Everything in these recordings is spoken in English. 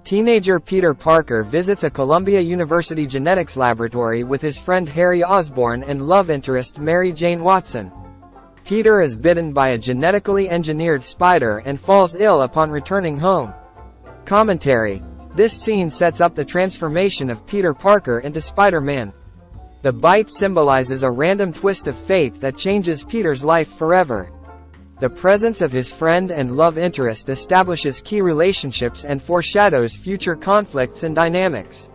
Teenager Peter Parker visits a Columbia University genetics laboratory with his friend Harry Osborn and love interest Mary Jane Watson. Peter is bitten by a genetically engineered spider and falls ill upon returning home. Commentary. This scene sets up the transformation of Peter Parker into Spider-Man. The bite symbolizes a random twist of fate that changes Peter's life forever. The presence of his friend and love interest establishes key relationships and foreshadows future conflicts and dynamics.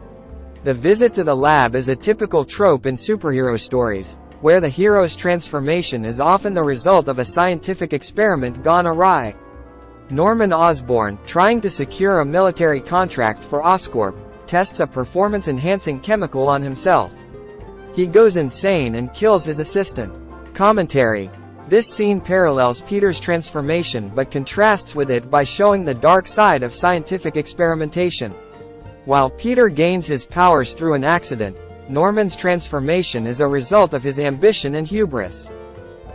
The visit to the lab is a typical trope in superhero stories, where the hero's transformation is often the result of a scientific experiment gone awry. Norman Osborn, trying to secure a military contract for Oscorp, tests a performance-enhancing chemical on himself. He goes insane and kills his assistant. Commentary. This scene parallels Peter's transformation but contrasts with it by showing the dark side of scientific experimentation. While Peter gains his powers through an accident, Norman's transformation is a result of his ambition and hubris.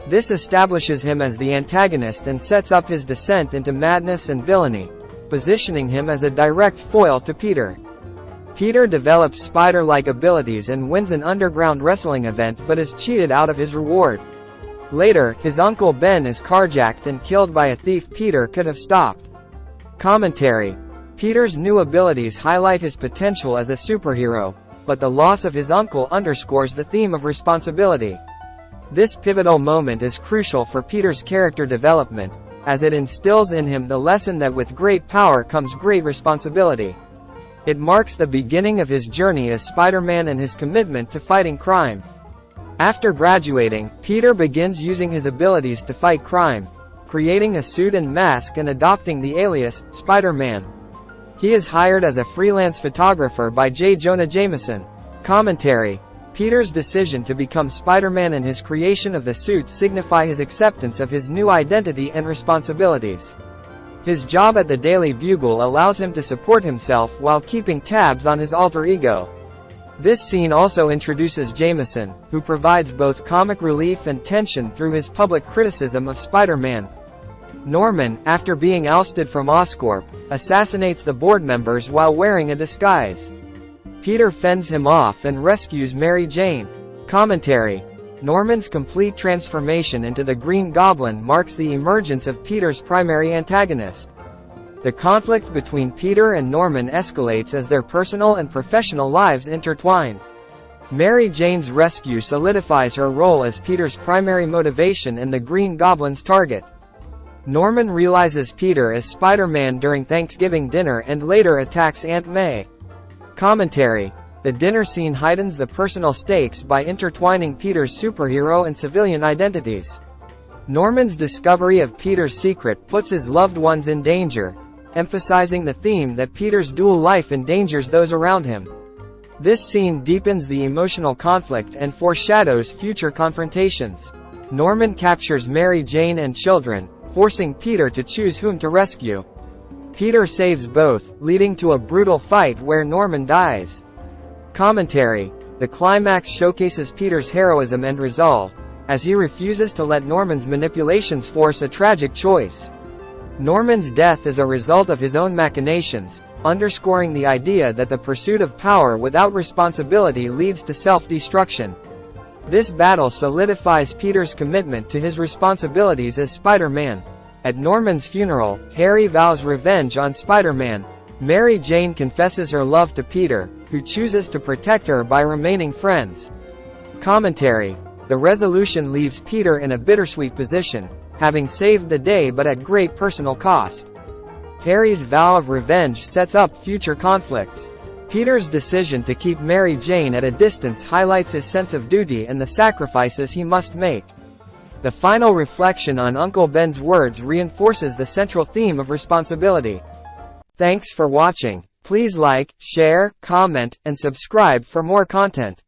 This establishes him as the antagonist and sets up his descent into madness and villainy, positioning him as a direct foil to Peter. Peter develops spider-like abilities and wins an underground wrestling event but is cheated out of his reward. Later, his uncle Ben is carjacked and killed by a thief Peter could have stopped. Commentary. Peter's new abilities highlight his potential as a superhero, but the loss of his uncle underscores the theme of responsibility. This pivotal moment is crucial for Peter's character development, as it instills in him the lesson that with great power comes great responsibility. It marks the beginning of his journey as Spider-Man and his commitment to fighting crime. After graduating, Peter begins using his abilities to fight crime, creating a suit and mask and adopting the alias, Spider-Man. He is hired as a freelance photographer by J. Jonah Jameson. Commentary. Peter's decision to become Spider-Man and his creation of the suit signify his acceptance of his new identity and responsibilities. His job at the Daily Bugle allows him to support himself while keeping tabs on his alter ego. This scene also introduces Jameson, who provides both comic relief and tension through his public criticism of Spider-Man. Norman, after being ousted from Oscorp, assassinates the board members while wearing a disguise. Peter fends him off and rescues Mary Jane. Commentary. Norman's complete transformation into the Green Goblin marks the emergence of Peter's primary antagonist. The conflict between Peter and Norman escalates as their personal and professional lives intertwine. Mary Jane's rescue solidifies her role as Peter's primary motivation and the Green Goblin's target. Norman realizes Peter is Spider-Man during Thanksgiving dinner and later attacks Aunt May. Commentary. The dinner scene heightens the personal stakes by intertwining Peter's superhero and civilian identities. Norman's discovery of Peter's secret puts his loved ones in danger, emphasizing the theme that Peter's dual life endangers those around him. This scene deepens the emotional conflict and foreshadows future confrontations. Norman captures Mary Jane and children, forcing Peter to choose whom to rescue. Peter saves both, leading to a brutal fight where Norman dies. Commentary. The climax showcases Peter's heroism and resolve, as he refuses to let Norman's manipulations force a tragic choice. Norman's death is a result of his own machinations, underscoring the idea that the pursuit of power without responsibility leads to self-destruction. This battle solidifies Peter's commitment to his responsibilities as Spider-Man. At Norman's funeral, Harry vows revenge on Spider-Man. Mary Jane confesses her love to Peter, who chooses to protect her by remaining friends. Commentary. The resolution leaves Peter in a bittersweet position, having saved the day but at great personal cost. Harry's vow of revenge sets up future conflicts. Peter's decision to keep Mary Jane at a distance highlights his sense of duty and the sacrifices he must make. The final reflection on Uncle Ben's words reinforces the central theme of responsibility. Thanks for watching. Please like, share, comment, and subscribe for more content.